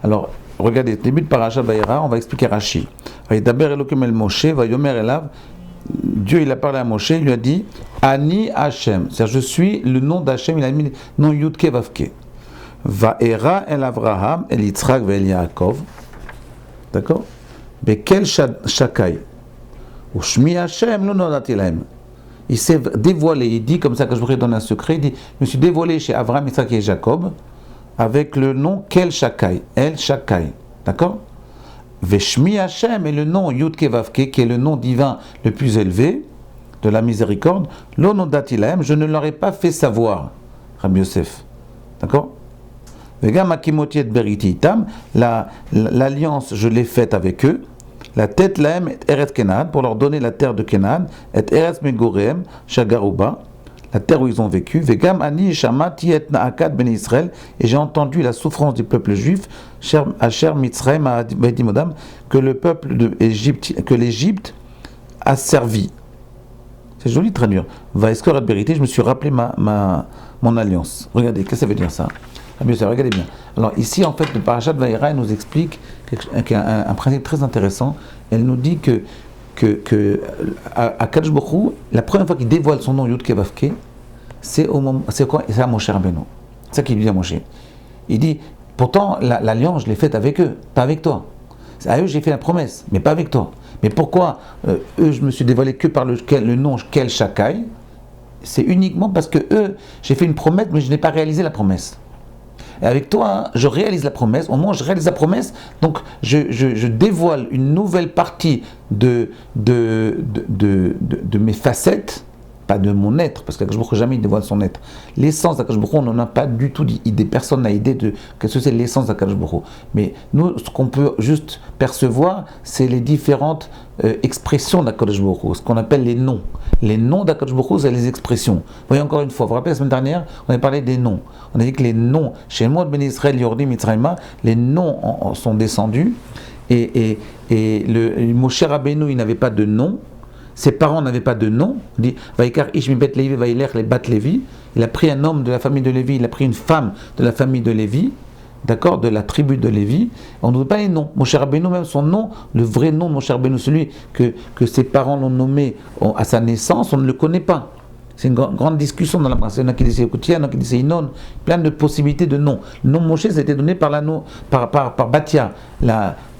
Alors, regardez, début de Parashat Vayera, on va expliquer Rashi. Dieu, il a parlé à Moshe, il lui a dit Ani Hashem, c'est-à-dire je suis le nom d'Hashem, il a mis le nom Yudke Vavke. Va'era el Avraham, el Yitzhak, el Yaakov. D'accord? Bekel Shakai. Ou Shmi Hashem, lo nodati lahem. Il s'est dévoilé, il dit comme ça, que je voudrais donner un secret, il dit je me suis dévoilé chez Avraham, Yitzhak et Jacob avec le nom Kel Shakai, El Shakai. D'accord? Veshmi Hashem est le nom Yudke Vavke, qui est le nom divin le plus élevé de la miséricorde. Lo nodati lahem, je ne leur ai pas fait savoir, Rabbi Yosef. D'accord? Vegam akimoti et beriti itam, l'alliance je l'ai faite avec eux. La tête lahem et Eretz Kenaan, pour leur donner la terre de Kenaan, et Eretz Megoreem, Shagaruba, la terre où ils ont vécu. Vegam ani shamati et naakad ben Israël, et j'ai entendu la souffrance du peuple juif, Asher Mitzrayim Adimodam, que le peuple d'Égypte, que l'Égypte a servi. C'est joli de traduire. Va escor et beriti, je me suis rappelé mon alliance. Regardez, qu'est-ce que ça veut dire ça? Regardez bien. Alors ici, en fait, le Parashat Vayera, elle nous explique un principe très intéressant. Elle nous dit à Kadosh Baruch Hu, la première fois qu'il dévoile son nom Yudke Vavke, c'est à Moshe Rabbeinu. C'est ça qu'il dit à Moshe. Il dit, pourtant, l'alliance, je l'ai faite avec eux, pas avec toi. À eux, j'ai fait la promesse, mais pas avec toi. Mais pourquoi eux, je me suis dévoilé que par le nom Kel Shakai? C'est uniquement parce que eux, j'ai fait une promesse, mais je n'ai pas réalisé la promesse. Et avec toi, je réalise la promesse. Au moment où je réalise la promesse, donc je dévoile une nouvelle partie de mes facettes, pas de mon être, parce qu'Akadosh Baruch Hu jamais il dévoile son être. L'essence d'Akadosh Baruch Hu, on n'en a pas du tout idée. Personne n'a idée de ce que c'est l'essence d'Akadosh Baruch Hu. Mais nous, ce qu'on peut juste percevoir, c'est les différentes expressions d'Akadosh Baruch Hu, ce qu'on appelle les noms. Les noms d'Akadosh Baruch Hu, c'est les expressions. Voyez encore une fois, vous vous rappelez la semaine dernière, on a parlé des noms. On a dit que les noms, chez moi de Ben Israël, Yordi, Mitzrayma, les noms sont descendus. Et le Moshe Rabbeinu, il n'avait pas de nom. Ses parents n'avaient pas de nom. Il dit Vaikar Ish mi Bet Levi Vailech le Bat Levi. Il a pris un homme de la famille de Lévi, il a pris une femme de la famille de Lévi, d'accord, de la tribu de Lévi. On ne veut pas les noms. Moshe Rabbeinu, même son nom, le vrai nom de Moshe Rabbeinu, celui que ses parents l'ont nommé à sa naissance, on ne le connaît pas. C'est une grande discussion dans la presse. Il y en a qui disent Écoutier, il y en a qui disent Inon, plein de possibilités de noms. Le nom Moshe, ça a été donné par Batia,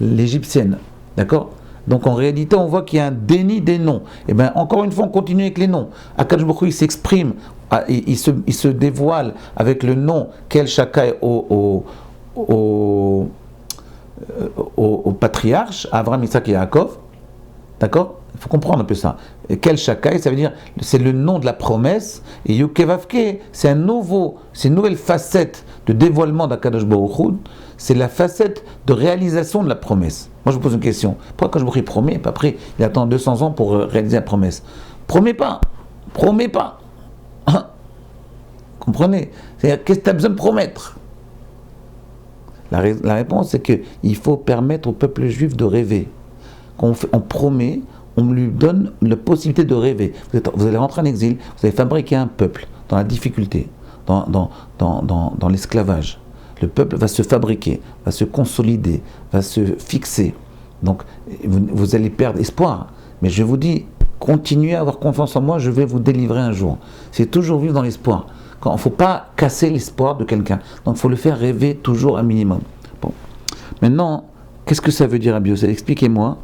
l'égyptienne, d'accord. Donc en réalité, on voit qu'il y a un déni des noms. Et bien, encore une fois, on continue avec les noms. Akadosh Baruch Hu, il s'exprime, il se dévoile avec le nom Kel Shakai au patriarche, Avraham, Yitzhak et Yaakov. D'accord? Il faut comprendre un peu ça. Kel Shakai, ça veut dire, c'est le nom de la promesse. Et Yudke Vavke, c'est une nouvelle facette de dévoilement d'Akadosh Baruch Hu. C'est la facette de réalisation de la promesse. Moi, je vous pose une question. Pourquoi Akadosh Baruch Hu promet, et puis après, il attend 200 ans pour réaliser la promesse? Promets pas. Promets pas. Comprenez? C'est-à-dire, qu'est-ce que tu as besoin de promettre? La réponse, c'est qu'il faut permettre au peuple juif de rêver. Quand on promet, on lui donne la possibilité de rêver. Vous allez rentrer en exil, vous allez fabriquer un peuple dans la difficulté, dans l'esclavage. Le peuple va se fabriquer, va se consolider, va se fixer. Donc, vous allez perdre espoir. Mais je vous dis, continuez à avoir confiance en moi, je vais vous délivrer un jour. C'est toujours vivre dans l'espoir. Il ne faut pas casser l'espoir de quelqu'un. Donc, il faut le faire rêver toujours un minimum. Bon. Maintenant, qu'est-ce que ça veut dire, Rabbi Yosef? Expliquez-moi.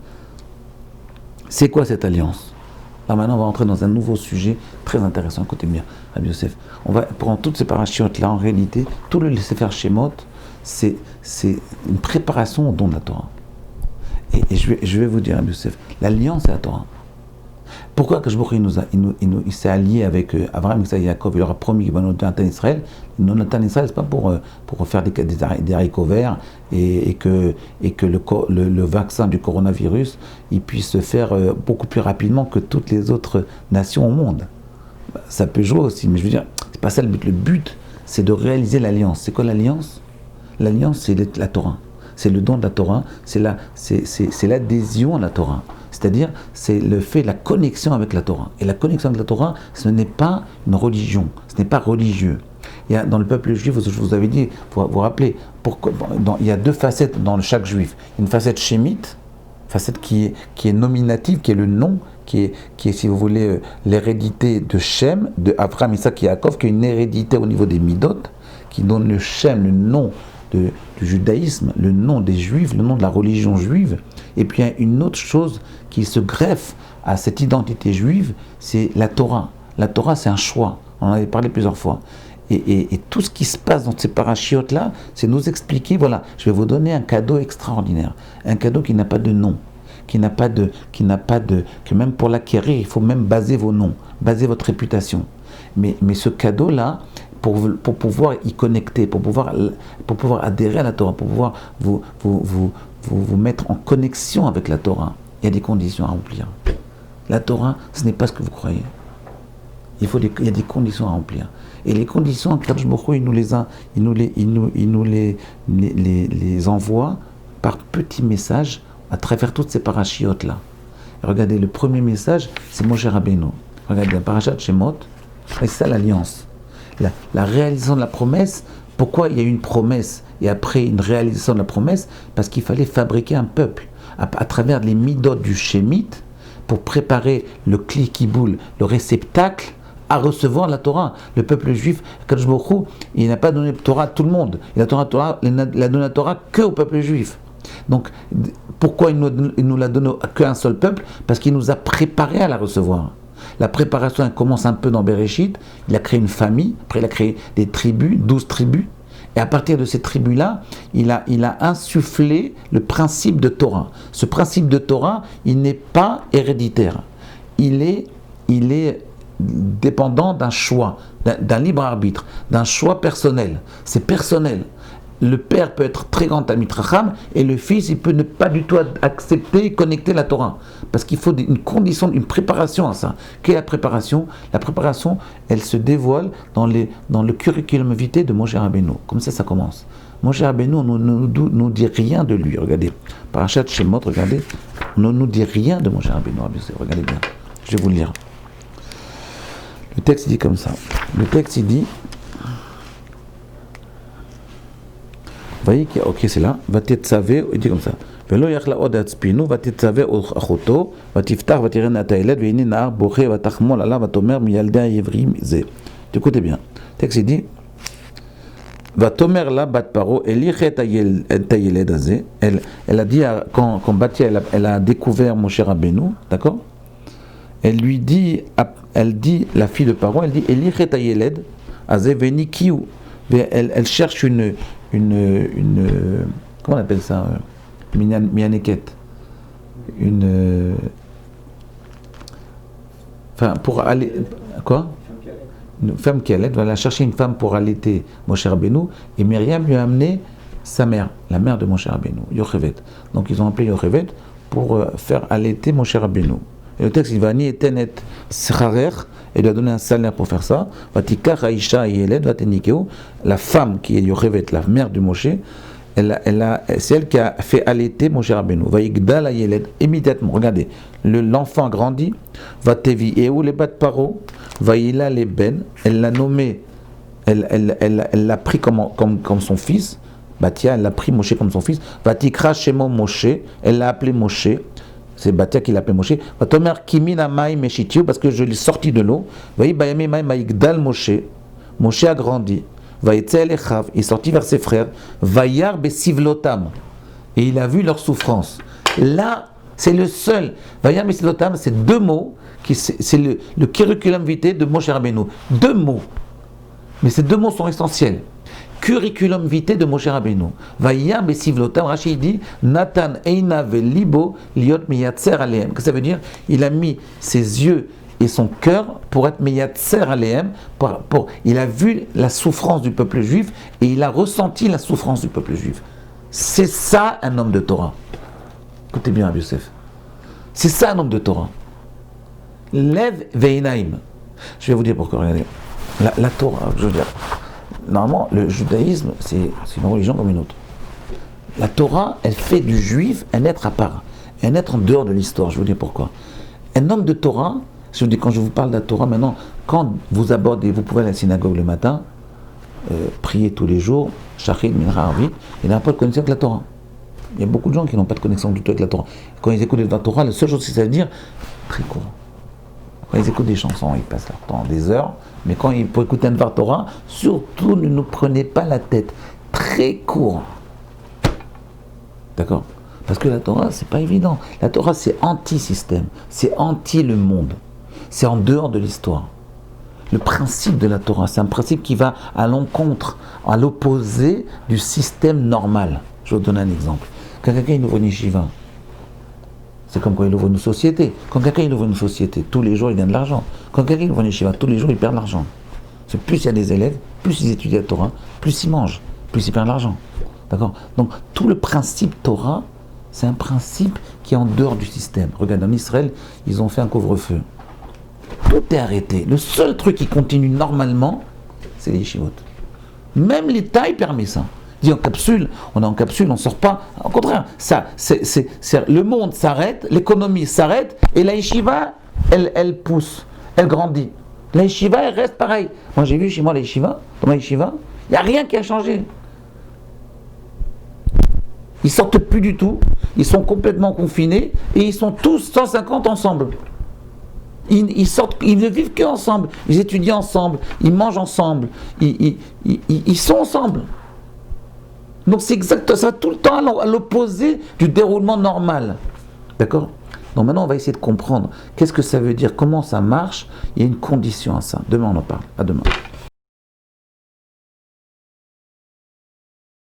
C'est quoi cette alliance? Là maintenant on va entrer dans un nouveau sujet très intéressant. Écoutez bien, Rabbi Yosef. On va prendre toutes ces parachiotes là, en réalité, tout le laisser-faire Shemot, c'est une préparation au don de la Torah. Et je vais vous dire, Rabbi Yosef, l'alliance c'est la Torah. Pourquoi Akadosh Baruch Hu il s'est allié avec Avraham, Yitzhak et Yaakov? Il leur a promis qu'il va nous donner Natan Israël. Le Natan Israël, c'est pas pour faire des haricots verts et que le vaccin du coronavirus il puisse se faire beaucoup plus rapidement que toutes les autres nations au monde. Ça peut jouer aussi, mais je veux dire, c'est pas ça le but. Le but, c'est de réaliser l'alliance. C'est quoi l'alliance? L'alliance, c'est la Torah. C'est le don de la Torah, c'est l'adhésion à la Torah. C'est-à-dire, c'est le fait de la connexion avec la Torah. Et la connexion avec la Torah, ce n'est pas une religion, ce n'est pas religieux. il y a, dans le peuple juif, je vous avais dit, vous vous rappelez, il y a deux facettes dans chaque juif. Une facette shémite, facette qui est nominative, qui est le nom, qui est, si vous voulez, l'hérédité de Shem, de Abraham, Isaac et Yaakov, qui est une hérédité au niveau des Midot, qui donne le Shem, le nom du judaïsme, le nom des juifs, le nom de la religion juive. Et puis il y a une autre chose qui se greffe à cette identité juive, c'est la Torah. La Torah, c'est un choix. On en avait parlé plusieurs fois. Et tout ce qui se passe dans ces parachiotes-là, c'est nous expliquer, voilà, je vais vous donner un cadeau extraordinaire. Un cadeau qui n'a pas de nom, que même pour l'acquérir, il faut même baser vos noms, baser votre réputation. Mais ce cadeau-là, pour pouvoir y connecter, pour pouvoir adhérer à la Torah, pour pouvoir vous mettre en connexion avec la Torah, il y a des conditions à remplir. La Torah, ce n'est pas ce que vous croyez. Il y a des conditions à remplir. Et les conditions, Kadosh Baruch Hu, il nous les envoie par petits messages à travers toutes ces parachiotes-là. Regardez, le premier message, c'est Moshe Rabbeinu. Regardez, la parachat Shemot, c'est ça l'alliance. La réalisation de la promesse. Pourquoi il y a eu une promesse et après une réalisation de la promesse? Parce qu'il fallait fabriquer un peuple à travers les midot du Shemite pour préparer le kli kiboul, le réceptacle à recevoir la Torah. Le peuple juif, Kadosh Baruch Hu, il n'a pas donné la Torah à tout le monde. Il a donné la Torah qu'au peuple juif. Donc, pourquoi il nous la donne qu'à un seul peuple? Parce qu'il nous a préparé à la recevoir. La préparation, elle commence un peu dans Bereshit. Il a créé une famille, après il a créé des tribus, 12 tribus. Et à partir de ces tribus-là, il a insufflé le principe de Torah. Ce principe de Torah, il n'est pas héréditaire. Il est dépendant d'un choix, d'un libre arbitre, d'un choix personnel. C'est personnel. Le père peut être très grand Talmid Chacham et le fils, il peut ne pas du tout accepter et connecter la Torah. Parce qu'il faut une condition, une préparation à ça. Quelle est la préparation? La préparation, elle se dévoile dans le curriculum vitae de Moshe Rabbeinu. Comme ça commence. Moshe Rabbeinu ne nous dit rien de lui. Regardez, Parashat Shemot, regardez, on ne nous dit rien de Moshe Rabbeinu. Regardez bien, je vais vous le lire. Le texte dit comme ça. Le texte il dit, vous voyez, ok, c'est là. Vatetzavé, il dit comme ça. Velo yachla od atzpinu, vatetzavé achoto, vatiftach, vatiren atailed, veini naar boché, vatachmol ala, vatomer miyaldea yevrim ze. Écoutez bien. Le texte il dit, vatomer la bat paro, elichet ayeled azé. Elle a dit, quand Batia, elle a découvert Moshe Rabbeinu, d'accord? Elle dit, la fille de Paro, elle dit, elichet ayeled azé, veni kiou. Elle cherche une comment on appelle ça, mianeket, enfin pour aller quoi, une femme qui allait, va chercher une femme pour allaiter Moshe Rabbeinu, et Myriam lui a amené sa mère, la mère de Moshe Rabbeinu, Yochevet. Donc ils ont appelé Yochevet pour faire allaiter Moshe Rabbeinu. Et le texte il va ni etenet scharer, elle lui a donné un salaire pour faire ça. Vatikar Aisha Yeled Vatenikeu, la femme qui est Yochevet, la mère de Moshe, c'est elle qui a fait allaiter Moshe Rabbeinu. Vaigdal Yeled, immédiatement, regardez, l'enfant grandit. Vatevi Eou le bat paro, Vaïla le ben, elle l'a nommé, elle l'a pris comme son fils. Batia, elle l'a pris Moshe comme son fils. Vatikra Shemo Moshe, elle l'a appelé Moshe. C'est Batia qui l'appelle Moshe. Vatomer Kimina Maï Meshitiu, parce que je l'ai sorti de l'eau. Vaï Bayami Maï Maïgdal Moshe. Moshe a grandi. Vaïtzel Echav, il est sorti vers ses frères. Vaïar Besivlotam. Et il a vu leur souffrance. Là, c'est le seul. Vaïar Besivlotam, c'est deux mots, c'est le curriculum vitae de Moshe Rabbeinu. Deux mots. Mais ces deux mots sont essentiels. Curriculum vitae de Moshe Rabbeinu. Vaïa besivlotam, Rashi dit Nathan eina velibo liot miyatser aleem. Que ça veut dire? Il a mis ses yeux et son cœur pour être miyatser aleem. Il a vu la souffrance du peuple juif et il a ressenti la souffrance du peuple juif. C'est ça un homme de Torah. Écoutez bien, Rabbi Yosef. C'est ça un homme de Torah. Lev veinaim. Je vais vous dire pourquoi. Regardez. La Torah, je veux dire. Normalement, le judaïsme, c'est une religion comme une autre. La Torah, elle fait du juif un être à part, un être en dehors de l'histoire. Je vous dis pourquoi. Un homme de Torah, quand je vous parle de la Torah, maintenant, quand vous abordez, vous pouvez aller à la synagogue le matin, prier tous les jours, Shachid, Minra, Arvit, il n'a pas de connexion avec la Torah. Il y a beaucoup de gens qui n'ont pas de connexion du tout avec la Torah. Quand ils écoutent la Torah, la seule chose qu'ils savent dire, très court. Quand ils écoutent des chansons, ils passent leur temps des heures, mais quand pour écouter un Dvar Torah, surtout ne nous prenez pas la tête. Très court. D'accord ? Parce que la Torah, c'est pas évident. La Torah, c'est anti-système, c'est anti le monde, c'est en dehors de l'histoire. Le principe de la Torah, c'est un principe qui va à l'encontre, à l'opposé du système normal. Je vais vous donner un exemple. Quand quelqu'un ouvre une yeshiva, c'est comme quand il ouvre une société. Quand quelqu'un ouvre une société, tous les jours il gagne de l'argent. Quand quelqu'un ouvre une yeshiva, tous les jours il perd de l'argent. C'est plus il y a des élèves, plus ils étudient la Torah, plus ils mangent, plus ils perdent de l'argent. D'accord ? Donc tout le principe Torah, c'est un principe qui est en dehors du système. Regarde, en Israël, ils ont fait un couvre-feu. Tout est arrêté. Le seul truc qui continue normalement, c'est les yeshivot. Même l'État, il permet ça. Il dit en capsule, on est en capsule, on ne sort pas. Au contraire, le monde s'arrête, l'économie s'arrête, et la yeshiva, elle pousse, elle grandit. La yeshiva, elle reste pareille. Moi, j'ai vu chez moi la yeshiva, dans ma yeshiva, il n'y a rien qui a changé. Ils sortent plus du tout, ils sont complètement confinés, et ils sont tous 150 ensemble. Ils sortent, ils ne vivent qu'ensemble, ils étudient ensemble, ils mangent ensemble, ils sont ensemble. Donc c'est exact, ça va tout le temps à l'opposé du déroulement normal. D'accord ? Donc maintenant on va essayer de comprendre qu'est-ce que ça veut dire, comment ça marche, il y a une condition à ça. Demain on en parle, à demain.